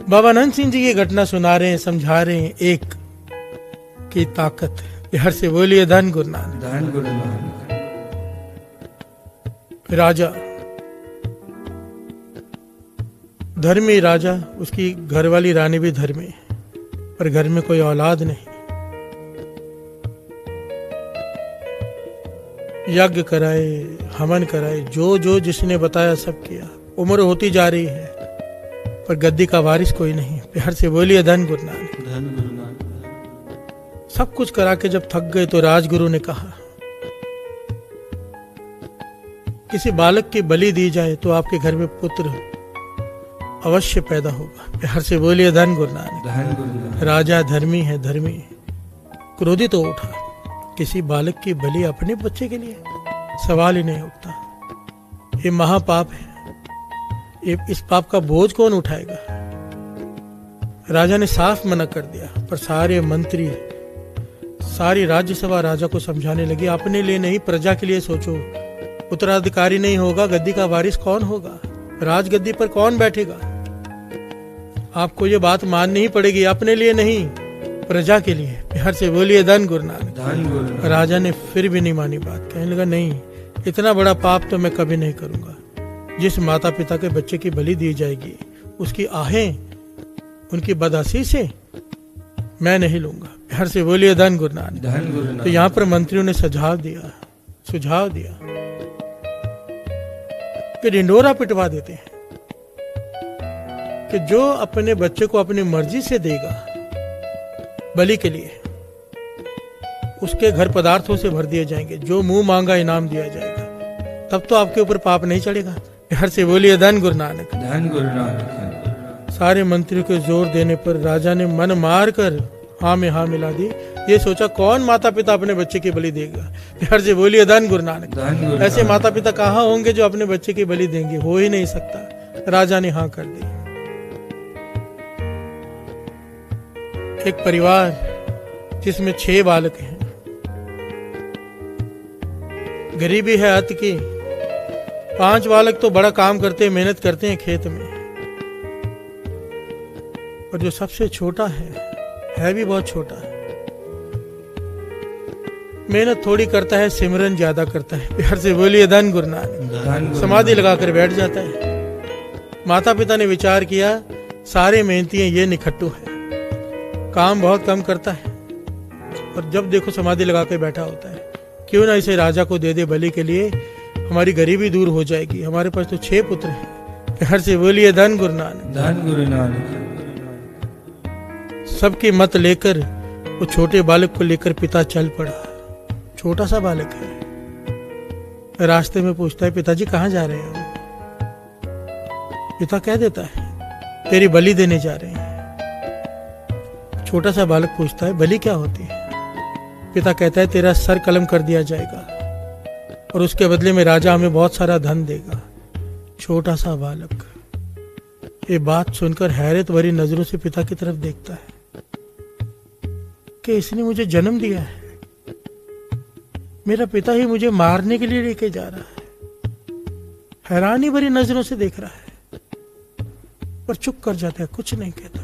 बाबा अनंत सिंह जी ये घटना सुना रहे हैं, समझा रहे हैं एक की ताकत। बिहार से बोलिए धन गुरु नानक। धन गुरु नानक। राजा, धर्मी राजा, उसकी घरवाली रानी भी धर्मी, पर घर में कोई औलाद नहीं। यज्ञ कराए, हवन कराए, जो जो जिसने बताया सब किया। उम्र होती जा रही है पर गद्दी का वारिस कोई नहीं। बिहार से बोलिए धन गुरु नानक। धन गुरु नानक। सब कुछ करा के जब थक गए तो राजगुरु ने कहा, किसी बालक की बलि दी जाए तो आपके घर में पुत्र अवश्य पैदा होगा। बिहार से बोलिए धन गुरु नानक। धन गुरु नानक। राजा धर्मी है, धर्मी। क्रोधित तो उठा, किसी बालक की बलि अपने बच्चे के लिए, सवाल ही नहीं उठता। ये महापाप है, इस पाप का बोझ कौन उठाएगा। राजा ने साफ मना कर दिया, पर सारे मंत्री, सारी राज्यसभा राजा को समझाने लगी, अपने लिए नहीं प्रजा के लिए सोचो। उत्तराधिकारी नहीं होगा, गद्दी का वारिस कौन होगा, राजगद्दी पर कौन बैठेगा। आपको ये बात माननी ही पड़ेगी, अपने लिए नहीं प्रजा के लिए। बिहार से बोलिए धन गुरु नानक। धन गुरु नानक। राजा ने फिर भी नहीं मानी बात, कहने लगा नहीं, इतना बड़ा पाप तो मैं कभी नहीं करूंगा। जिस माता पिता के बच्चे की बलि दी जाएगी उसकी आहें, उनकी बदहसी से मैं नहीं लूंगा। बिहार से बोलिए धन गुरु नानक। धन गुरु नानक। तो यहाँ पर मंत्रियों ने सुझाव दिया कि ढिंडोरा पिटवा देते हैं कि जो अपने बच्चे को अपनी मर्जी से देगा बलि के लिए, उसके घर पदार्थों से भर दिए जाएंगे, जो मुंह मांगा इनाम दिया जाएगा, तब तो आपके ऊपर पाप नहीं चढ़ेगा। बिहार से बोलिए धन गुरु नानक। धन गुरु नानक। सारे मंत्रियों के जोर देने पर राजा ने मन मार कर हाँ में हाँ मिला दी। ये सोचा कौन माता पिता अपने बच्चे की बलि देगा। बिहार से बोलिए धन गुरु नानक। ऐसे माता पिता कहाँ होंगे जो अपने बच्चे की बलि देंगे, हो ही नहीं सकता। राजा ने हाँ कर दी। एक परिवार जिसमें 6 बालक हैं, गरीबी है अत की। 5 बालक तो बड़ा काम करते हैं, मेहनत करते हैं खेत में, और जो सबसे छोटा है भी बहुत छोटा है, मेहनत थोड़ी करता है, सिमरन ज्यादा करता है। बिहार से बोलिए धन गुरु नानक। समाधि लगाकर बैठ जाता है। माता पिता ने विचार किया, सारे मेहनती हैं, ये निखट्टू है, काम बहुत कम करता है, और जब देखो समाधि लगा के बैठा होता है। क्यों ना इसे राजा को दे दे बलि के लिए, हमारी गरीबी दूर हो जाएगी। हमारे पास तो 6 पुत्र हैं। बिहार से बोलिए धन गुरु नानक। धन गुरु नानक। सबकी मत लेकर वो छोटे बालक को लेकर पिता चल पड़ा। छोटा सा बालक है। रास्ते में पूछता है, पिताजी कहाँ जा रहे हो। पिता कह देता है, तेरी बलि देने जा रहे हैं। छोटा सा बालक पूछता है, बलि क्या होती है। पिता कहता है, तेरा सर कलम कर दिया जाएगा और उसके बदले में राजा हमें बहुत सारा धन देगा। छोटा सा बालक ये बात सुनकर हैरत भरी नजरों से पिता की तरफ देखता है कि इसने मुझे जन्म दिया है, मेरा पिता ही मुझे मारने के लिए लेके जा रहा है। हैरानी भरी नजरों से देख रहा है, पर चुप कर जाता है, कुछ नहीं कहता।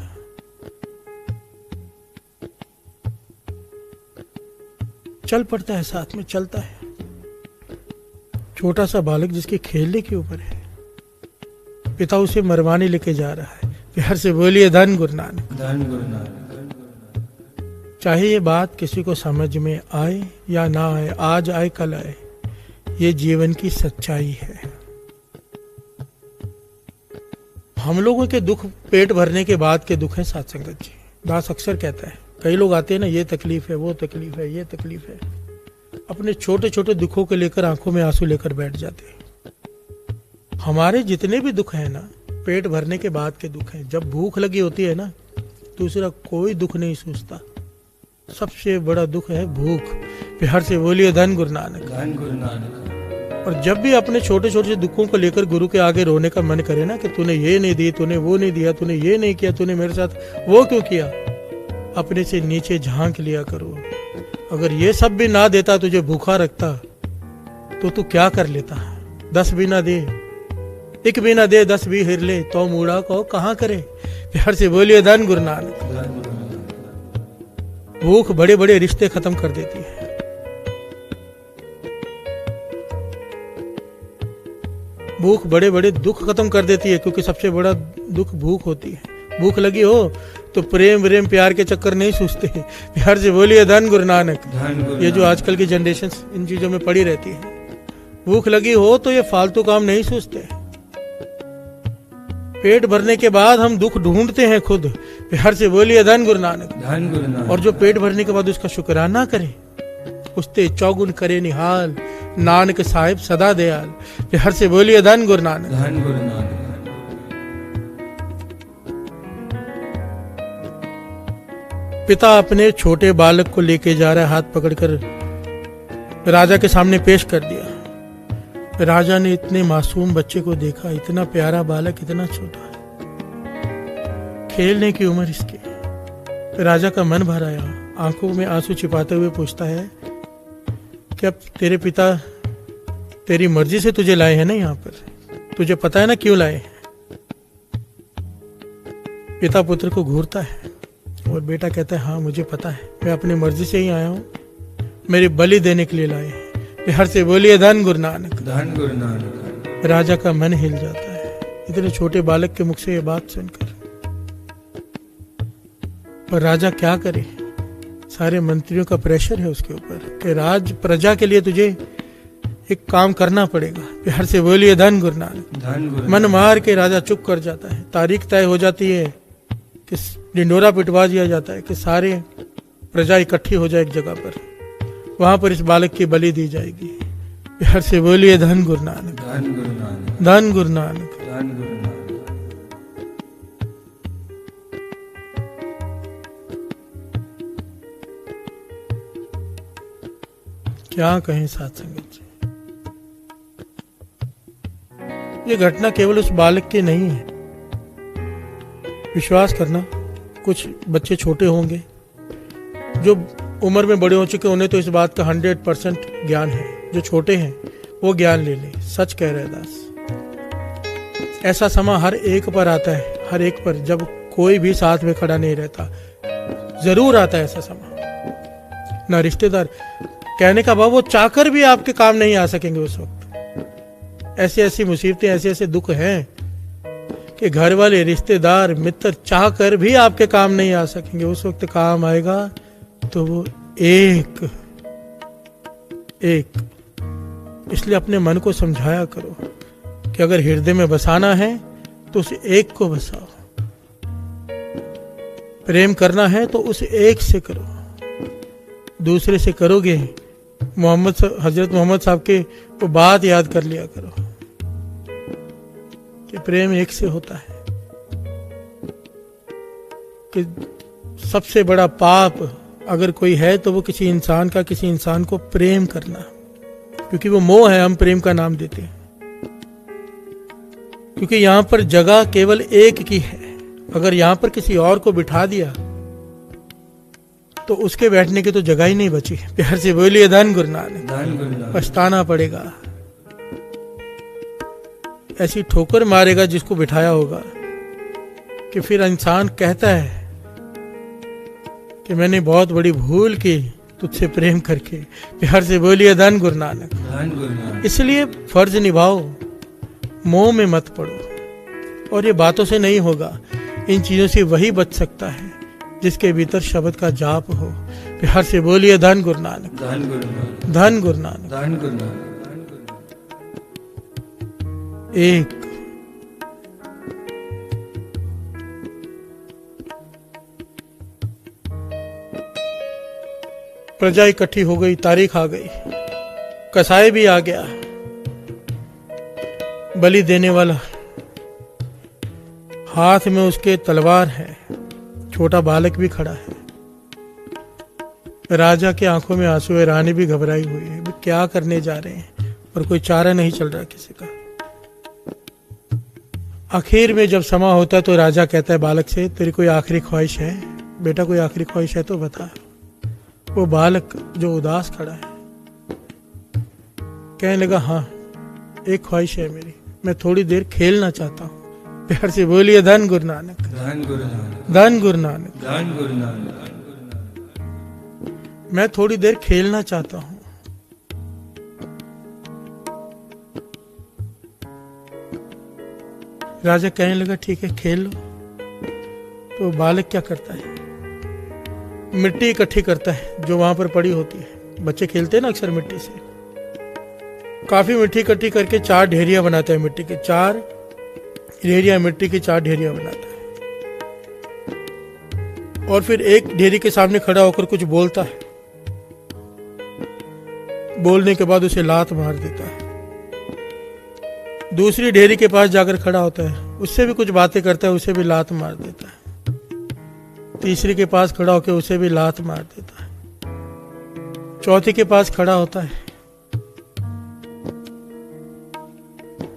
चल पड़ता है, साथ में चलता है। छोटा सा बालक जिसके खेलने के ऊपर है, पिता उसे मरवाने लेके जा रहा है। बिहार से बोलिए धन गुरु नानक। धन गुरु नानक। चाहे ये बात किसी को समझ में आए या ना आए, आज आए कल आए, ये जीवन की सच्चाई है। हम लोगों के दुख पेट भरने के बाद के दुख है साथ संगत जी। दास अक्सर कहता है, कई लोग आते हैं ना, ये तकलीफ है, वो तकलीफ है, ये तकलीफ है, अपने छोटे छोटे दुखों को लेकर आंखों में आंसू लेकर बैठ जाते हैं। हमारे जितने भी दुख है ना, पेट भरने के बाद के दुख हैं। जब भूख लगी होती है ना, दूसरा कोई दुख नहीं सूझता। सबसे बड़ा दुख है भूख। बिहार से बोलिए धन गुरु नानक। धन गुरु नानक। और जब भी अपने छोटे छोटे दुखों को लेकर गुरु के आगे रोने का मन करे ना, कि तूने ये नहीं दी, तूने वो नहीं दिया, तूने ये नहीं किया, तूने मेरे साथ वो क्यों किया, अपने से नीचे झांक लिया करो। अगर ये सब भी ना देता, तुझे भूखा रखता, तो तू क्या कर लेता। 10 भी ना दे, 1 भी ना दे, 10 भी हिर ले, तो मूड़ा को कहाँ करे। प्यार से बोलिए धन गुरु नानक। धन गुरु नानक। भूख बड़े बड़े रिश्ते खत्म कर देती है। भूख बड़े बड़े दुख खत्म कर देती है, क्योंकि सबसे बड़ा दुख भूख होती है। भूख लगी हो तो प्रेम प्रेम प्यार के चक्कर नहीं सूझते। प्यार से बोलिए धन गुरु नानक। धन गुरु ये जो आजकल की जनरेशन इन चीजों में पड़ी रहती है, भूख लगी हो तो ये फालतू काम नहीं सूझते। पेट भरने के बाद हम दुख ढूंढते हैं खुद। प्यार से बोलिए धन गुरु नानक। धन गुरु नानक। और जो पेट भरने के बाद उसका शुक्राना करे, उसते चौगुन करे निहाल, नानक साहिब सदा दयाल। प्यार से बोलिए धन गुरु नानक। धन गुरु नानक। पिता अपने छोटे बालक को लेके जा रहा है, हाथ पकड़कर राजा के सामने पेश कर दिया। राजा ने इतने मासूम बच्चे को देखा, इतना प्यारा बालक, इतना छोटा, खेलने की उम्र इसकी। राजा का मन भर आया, आंखों में आंसू छिपाते हुए पूछता है कि अब तेरे पिता तेरी मर्जी से तुझे लाए हैं ना यहाँ पर, तुझे पता है ना क्यों लाए हैं? पिता पुत्र को घूरता है और बेटा कहता है हाँ मुझे पता है, मैं अपनी मर्जी से ही आया हूँ, मेरी बलि देने के लिए लाए हैं। प्यार से बोलिए धन गुरु नानक। धन गुरु नानक। राजा का मन हिल जाता है इतने छोटे बालक के मुख से ये बात सुनकर। पर राजा क्या करे, सारे मंत्रियों का प्रेशर है उसके ऊपर कि राज प्रजा के लिए तुझे एक काम करना पड़ेगा। प्यार से बोलिए धन गुरु नानक। धन गुरु। मन मार के राजा चुप कर जाता है। तारीख तय हो जाती है कि डिंडोरा पिटवा दिया जाता है कि सारे प्रजा इकट्ठी हो जाए एक जगह पर, वहां पर इस बालक की बलि दी जाएगी। प्यार से बोलिए धन गुरु नानक। धन गुरु नानक। धन गुरु नानक। धन गुरु नानक। क्या कहें साथ संगत जी, ये घटना केवल उस बालक की नहीं है। विश्वास करना, कुछ बच्चे छोटे होंगे जो उम्र में बड़े हो चुके, उन्हें तो इस बात का 100% ज्ञान है। जो छोटे हैं वो ज्ञान ले लें। सच कह रहे दास, ऐसा समय हर एक पर आता है, हर एक पर, जब कोई भी साथ में खड़ा नहीं रहता, जरूर आता है ऐसा समय। ना रिश्तेदार, कहने का भाव वो चाहकर भी आपके काम नहीं आ सकेंगे उस वक्त। ऐसी ऐसी मुसीबतें, ऐसे ऐसे दुख हैं कि घर वाले, रिश्तेदार, मित्र चाह कर भी आपके काम नहीं आ सकेंगे। उस वक्त काम आएगा तो वो एक। इसलिए अपने मन को समझाया करो कि अगर हृदय में बसाना है तो उस एक को बसाओ, प्रेम करना है तो उस एक से करो। दूसरे से करोगे, हजरत मोहम्मद साहब के वो बात याद कर लिया करो कि प्रेम एक से होता है। कि सबसे बड़ा पाप अगर कोई है तो वो किसी इंसान का, किसी इंसान को प्रेम करना, क्योंकि वो मोह है, हम प्रेम का नाम देते हैं। क्योंकि यहां पर जगह केवल एक की है। अगर यहां पर किसी और को बिठा दिया तो उसके बैठने की तो जगह ही नहीं बची। प्यार से बोलिए धन गुरु नानक। धन गुरु नानक। पछताना पड़ेगा, ऐसी ठोकर मारेगा जिसको बिठाया होगा कि फिर इंसान कहता है कि मैंने बहुत बड़ी भूल की तुझसे प्रेम करके। प्यार से बोलिए धन गुरु नानक। धन गुरु नानक। इसलिए फर्ज निभाओ, मोह में मत पड़ो। और ये बातों से नहीं होगा, इन चीजों से वही बच सकता है जिसके भीतर शब्द का जाप हो। प्यार से बोलिए धन गुरु नानक। धन गुरु नानक। धन गुरु नानक। धन गुरु नानक। एक। प्रजा इकट्ठी हो गई, तारीख आ गई, कसाई भी आ गया, बलि देने वाला, हाथ में उसके तलवार है, छोटा बालक भी खड़ा है। राजा के आंखों में आंसू है, रानी भी घबराई हुई है, वे क्या करने जा रहे हैं, पर कोई चारा नहीं चल रहा किसी का। आखिर में जब समय होता है तो राजा कहता है बालक से, तेरी कोई आखिरी ख्वाहिश है बेटा, कोई आखिरी ख्वाहिश है तो बता। वो बालक जो उदास खड़ा है कहने लगा हाँ एक ख्वाहिश है मेरी, मैं थोड़ी देर खेलना चाहता हूँ। प्यार से बोलिए धन गुरु नानक, धन गुरु नानक, धन गुरु नानक। धन गुरु नानक। मैं थोड़ी देर खेलना चाहता हूं। राजा कहने लगा ठीक है खेल लो। तो बालक क्या करता है, मिट्टी इकट्ठी करता है जो वहां पर पड़ी होती है। बच्चे खेलते हैं ना अक्सर मिट्टी से। काफी मिट्टी इकट्ठी करके 4 ढेरियां बनाता है मिट्टी के, 4 ढेरियां मिट्टी की 4 ढेरियां बनाता है। और फिर एक ढेरी के सामने खड़ा होकर कुछ बोलता है। बोलने के बाद उसे लात मार देता है। दूसरी ढेरी के पास जाकर खड़ा होता है, उससे भी कुछ बातें करता है, उसे भी लात मार देता है। तीसरी के पास खड़ा होकर उसे भी लात मार देता है। चौथी के पास खड़ा होता है,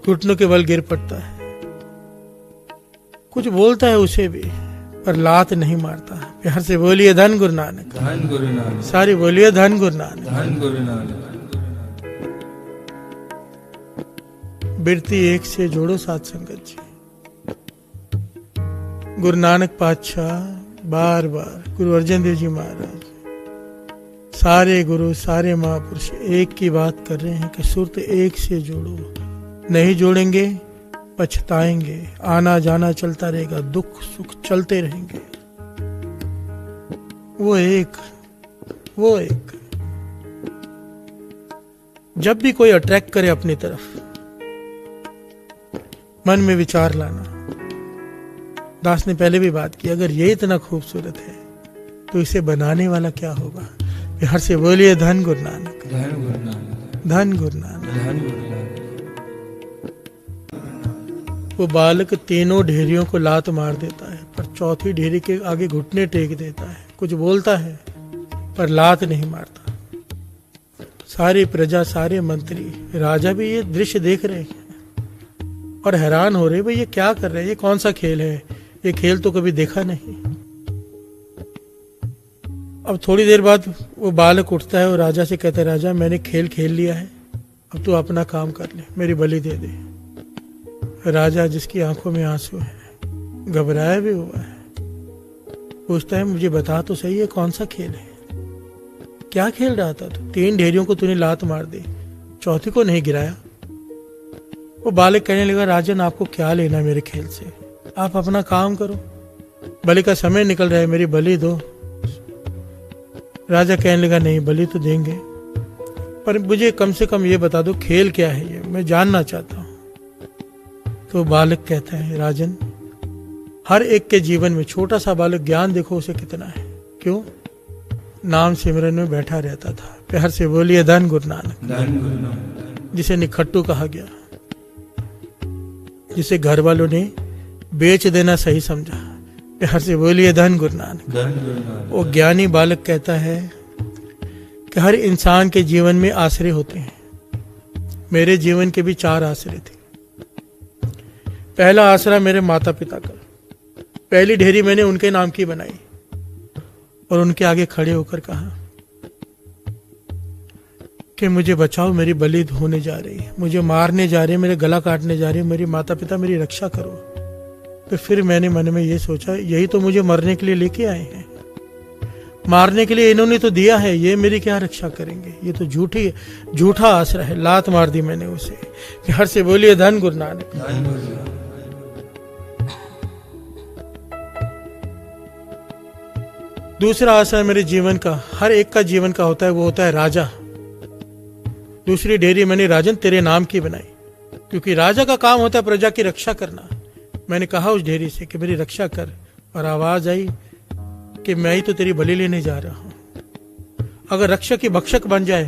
घुटनों के बल गिर पड़ता है, कुछ बोलता है उसे भी, पर लात नहीं मारता। प्यार से बोलिए धन गुरु नानक, धन गुरु नानक, सारी बोलिए धन गुरु नानक। धन गुरु नानक। बिरती एक से जोड़ो साथ संगत जी। गुरु नानक पातशाह बार बार, गुरु अर्जन देव जी महाराज, सारे गुरु सारे महापुरुष एक की बात कर रहे हैं कि सुरत एक से जोड़ो। नहीं जोड़ेंगे पछताएंगे, आना जाना चलता रहेगा, दुख सुख चलते रहेंगे। वो एक जब भी कोई अट्रैक्ट करे अपनी तरफ, मन में विचार लाना। दास ने पहले भी बात की, अगर ये इतना खूबसूरत है तो इसे बनाने वाला क्या होगा। प्यार से बोलिए धन गुरु नानक, धन गुरु नानक, धन गुरु नानक। धन गुरु नानक। वो बालक तीनों ढेरियों को लात मार देता है, पर चौथी ढेरी के आगे घुटने टेक देता है, कुछ बोलता है पर लात नहीं मारता। सारी प्रजा, सारे मंत्री, राजा भी ये दृश्य देख रहे हैं और हैरान हो रहे, भाई ये क्या कर रहे हैं, ये कौन सा खेल है, ये खेल तो कभी देखा नहीं। अब थोड़ी देर बाद वो बालक उठता है और राजा से कहता है, राजा मैंने खेल खेल लिया है, अब तू अपना काम कर ले, मेरी बलि दे दे। राजा जिसकी आंखों में आंसू है, घबराया भी हुआ है, पूछता है मुझे बता तो सही है कौन सा खेल है, क्या खेल रहा था तू? 3 ढेरियों को तूने लात मार दी, चौथी को नहीं गिराया। वो बालक कहने लगा, राजन आपको क्या लेना मेरे खेल से, आप अपना काम करो, बलि का समय निकल रहा है, मेरी बलि दो। राजा कहने लगा, नहीं बलि तो देंगे, पर मुझे कम से कम ये बता दो खेल क्या है, ये मैं जानना चाहता हूं। तो बालक कहता है, राजन हर एक के जीवन में, छोटा सा बालक, ज्ञान देखो उसे कितना है, क्यों? नाम सिमरन में बैठा रहता था। प्यार से बोलिए धन गुरु नानक, धन गुरु नानक। जिसे निखट्टू कहा गया, जिसे घर वालों ने बेच देना सही समझा। प्यार से बोलिए धन गुरु नानक, धन गुरु नानक। वो ज्ञानी बालक कहता है कि हर इंसान के जीवन में आश्रय होते हैं। मेरे जीवन के भी 4 आश्रय थे। पहला आसरा मेरे माता पिता का, पहली ढेरी मैंने उनके नाम की बनाई और उनके आगे खड़े होकर कहा कि मुझे बचाओ, मेरी बलि होने जा रही है, मुझे मारने जा रहे हैं, मेरे गला काटने जा रहे हैं, मेरी माता पिता मेरी रक्षा करो। तो फिर मैंने मन में ये सोचा, यही तो मुझे मरने के लिए लेके आए हैं, मारने के लिए इन्होंने तो दिया है, ये मेरी क्या रक्षा करेंगे, ये तो झूठा आसरा है। लात मार दी मैंने उसे। प्यार से बोलिए धन गुरु नानक, धन गुरु नानक। दूसरा आसरा मेरे जीवन का, हर एक का जीवन का होता है, वो होता है राजा। दूसरी डेयरी मैंने राजन तेरे नाम की बनाई, क्योंकि राजा का काम होता है प्रजा की रक्षा करना। मैंने कहा उस डेयरी से कि मेरी रक्षा कर, और आवाज आई कि मैं ही तो तेरी बलि लेने जा रहा हूं। अगर रक्षक की भक्षक बन जाए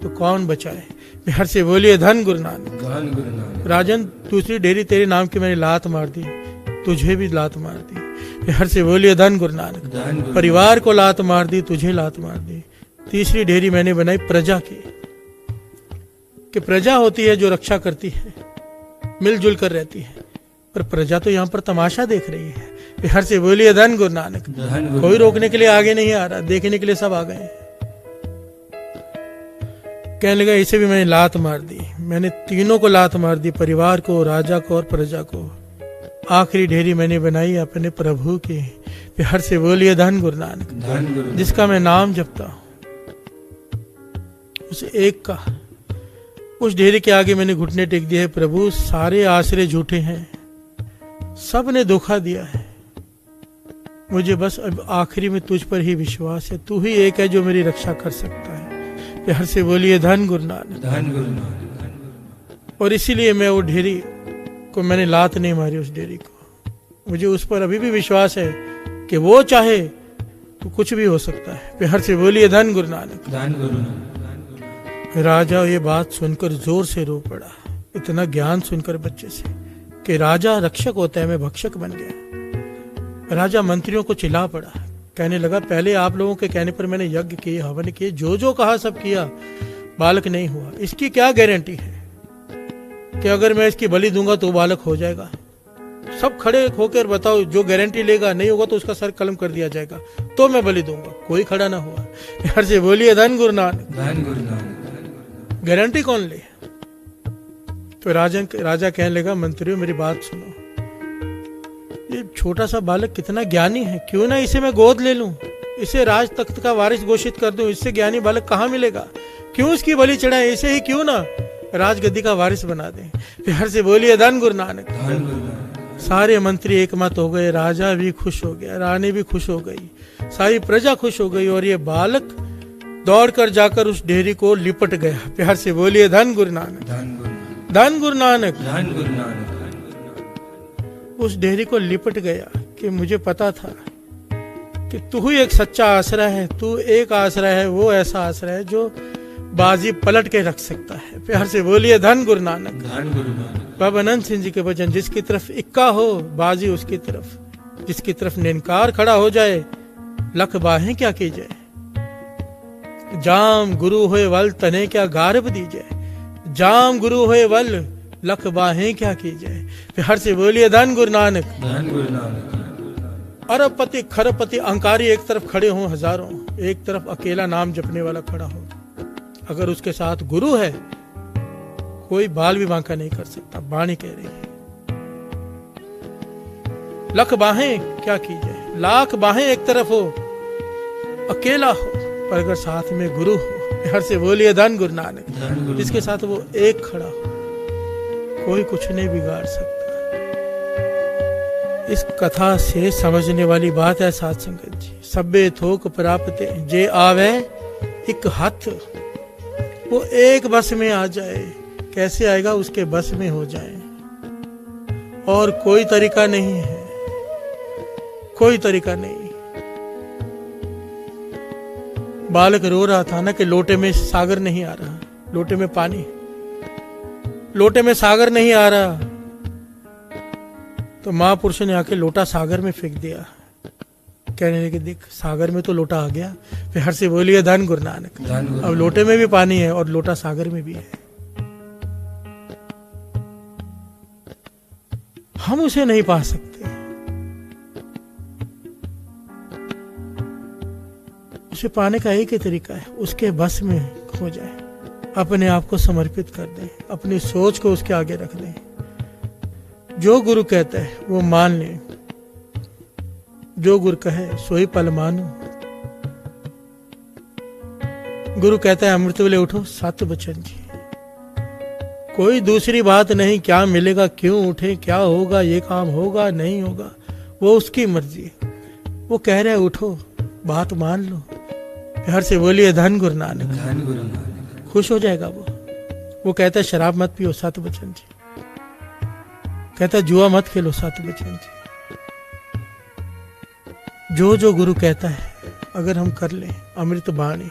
तो कौन बचाए। प्यार से बोलिए धन गुरु नानक, धन गुरु नानक। राजन दूसरी डेयरी तेरे नाम की मैंने लात मार दी, तुझे भी लात मार दी। प्यार से बोलिए धन गुरु नानक, धन गुरु। परिवार को लात मार दी, तुझे लात मार दी। तीसरी डेयरी मैंने बनाई प्रजा की, कि प्रजा होती है जो रक्षा करती है, मिलजुल कर रहती है, पर प्रजा तो यहाँ पर तमाशा देख रही है। प्यार से बोलिए धन गुरु नानक, धन गुरु। कोई रोकने के लिए आगे नहीं आ रहा, देखने के लिए सब आ गए। कहने लगा इसे भी मैंने लात मार दी, मैंने तीनों को लात मार दी, परिवार को, राजा को और प्रजा को। आखिरी ढेरी मैंने बनाई अपने प्रभु की। प्यार से बोलिए धन गुरु नानक। धन गुरु नानक। जिसका मैं नाम जपता हूं उस एक का, उस ढेरी के आगे मैंने घुटने टेक दिए है। प्रभु सारे आश्रय झूठे हैं, सब ने धोखा दिया है, मुझे बस अब आखिरी में तुझ पर ही विश्वास है। तू ही एक है जो मेरी रक्षा कर सकता है। प्यार से बोलिए धन गुरु नानक। धन गुरु नानक। और इसीलिए मैं वो ढेरी को मैंने लात नहीं मारी, उस ढेरी को। मुझे उस पर अभी भी विश्वास है कि वो चाहे तो कुछ भी हो सकता है। प्यार से बोलिए धन गुरु नानक। धन गुरु नानक। राजा ये बात सुनकर जोर से रो पड़ा, इतना ज्ञान सुनकर बच्चे से कि राजा रक्षक होता है, मैं भक्षक बन गया। राजा मंत्रियों को चिल्ला पड़ा, कहने लगा पहले आप लोगों के कहने पर मैंने यज्ञ किए, हवन किए, जो जो कहा सब किया, बालक नहीं हुआ। इसकी क्या गारंटी है कि अगर मैं इसकी बलि दूंगा तो बालक हो जाएगा? सब खड़े होकर बताओ, जो गारंटी लेगा, नहीं होगा तो उसका सर कलम कर दिया जाएगा, तो मैं बलि दूंगा। कोई खड़ा ना हुआ। प्यार से बोलिए धन गुरु नानक। धन गुरु नानक। गारंटी कौन ले? तो राजा कहने लगा, मंत्रियों मेरी बात सुनो, ये छोटा सा बालक कितना ज्ञानी है, क्यों ना इसे मैं गोद ले लूं, इसे राज तख्त का वारिस घोषित कर दूं। इससे ज्ञानी बालक कहाँ मिलेगा? क्यों इसकी बलि चढ़ाए? इसे ही क्यों ना राजगद्दी का वारिस बना दें। प्यार से बोलिए धन गुरु नानक। धन गुरु नानक। सारे मंत्री एकमत हो गए, राजा भी खुश हो गया, रानी भी खुश हो गई, सारी प्रजा खुश हो गई, और ये बालक दौड़कर जाकर उस ढेरी को लिपट गया। प्यार से बोलिए धन गुरु नानक। धन गुरु नानक। धन गुरु नानक। धन गुरु नानक। उस ढेरी को लिपट गया कि मुझे पता था कि तू ही एक सच्चा आसरा है, तू एक आसरा है, वो ऐसा आसरा है जो बाजी पलट के रख सकता है। प्यार से बोलिए धन गुरु नानक। धन गुरु नानक। बाबा अनंत सिंह जी के वचन, जिसकी तरफ इक्का हो बाजी उसकी तरफ, जिसकी तरफ निनकार खड़ा हो जाए लख बाहें क्या की जाए। जाम गुरु होए वल तने क्या गारब दीजिए, जाम गुरु होए वल लख बाहें क्या की जाए। प्यार से बोलिए धन गुरु नानक। धन गुरु नानक। अरबपति खरबपति अहंकारी एक तरफ खड़े हों हजारों, एक तरफ अकेला नाम जपने वाला खड़ा हो, अगर उसके साथ गुरु है कोई बाल भी बांका नहीं कर सकता। वाणी कह रही है, लख बाहें क्या की जाए, लाख बाहें एक तरफ हो, अकेला हो, पर अगर साथ में गुरु हो। प्यार से बोलिए धन गुरु नानक। धन गुरु जिसके साथ वो एक खड़ा हो, कोई कुछ नहीं बिगाड़ सकता। इस कथा से समझने वाली बात है साध संगत जी, सब्बे थोक प्राप्त जे आवे एक हाथ, वो एक बस में आ जाए। कैसे आएगा? उसके बस में हो जाए, और कोई तरीका नहीं है, कोई तरीका नहीं। बालक रो रहा था ना कि लोटे में सागर नहीं आ रहा, लोटे में पानी, लोटे में सागर नहीं आ रहा, तो महापुरुष ने आके लोटा सागर में फेंक दिया, कहने लगे देख सागर में तो लोटा आ गया। प्यार से बोलिए धन गुरु नानक। अब लोटे में भी पानी है और लोटा सागर में भी है, हम उसे नहीं पा सकते। उसे पाने का एक ही तरीका है, उसके बस में हो जाए, अपने आप को समर्पित कर दें, अपनी सोच को उसके आगे रख दें। जो गुरु कहता है वो मान ले, जो गुरु कहे सोई पल मानो। गुरु कहता है अमृत वेले उठो, सत बचन जी, कोई दूसरी बात नहीं, क्या मिलेगा, क्यों उठे, क्या होगा, ये काम होगा नहीं होगा, वो उसकी मर्जी है। वो कह रहा है उठो, बात मान लो। प्यार से बोलिए धन गुरु नानक। धन गुरु नानक। खुश हो जाएगा वो कहता है शराब मत पियो, सत बचन जी, कहता है जुआ मत खेलो, सत बचन जी। जो जो गुरु कहता है अगर हम कर लें, अमृत बाणी,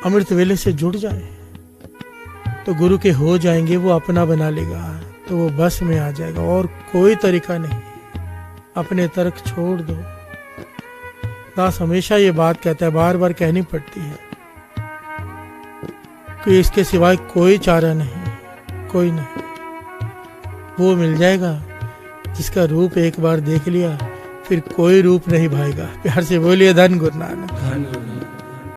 अमृत वेले से जुड़ जाए तो गुरु के हो जाएंगे, वो अपना बना लेगा, तो वो बस में आ जाएगा, और कोई तरीका नहीं। अपने तर्क छोड़ दो। दास हमेशा ये बात कहता है, बार बार कहनी पड़ती है कि इसके सिवाय कोई चारा नहीं, कोई नहीं। वो मिल जाएगा जिसका रूप एक बार देख लिया फिर कोई रूप नहीं भाएगा। प्यार से बोलिए धन गुरु नानक। धन गुरु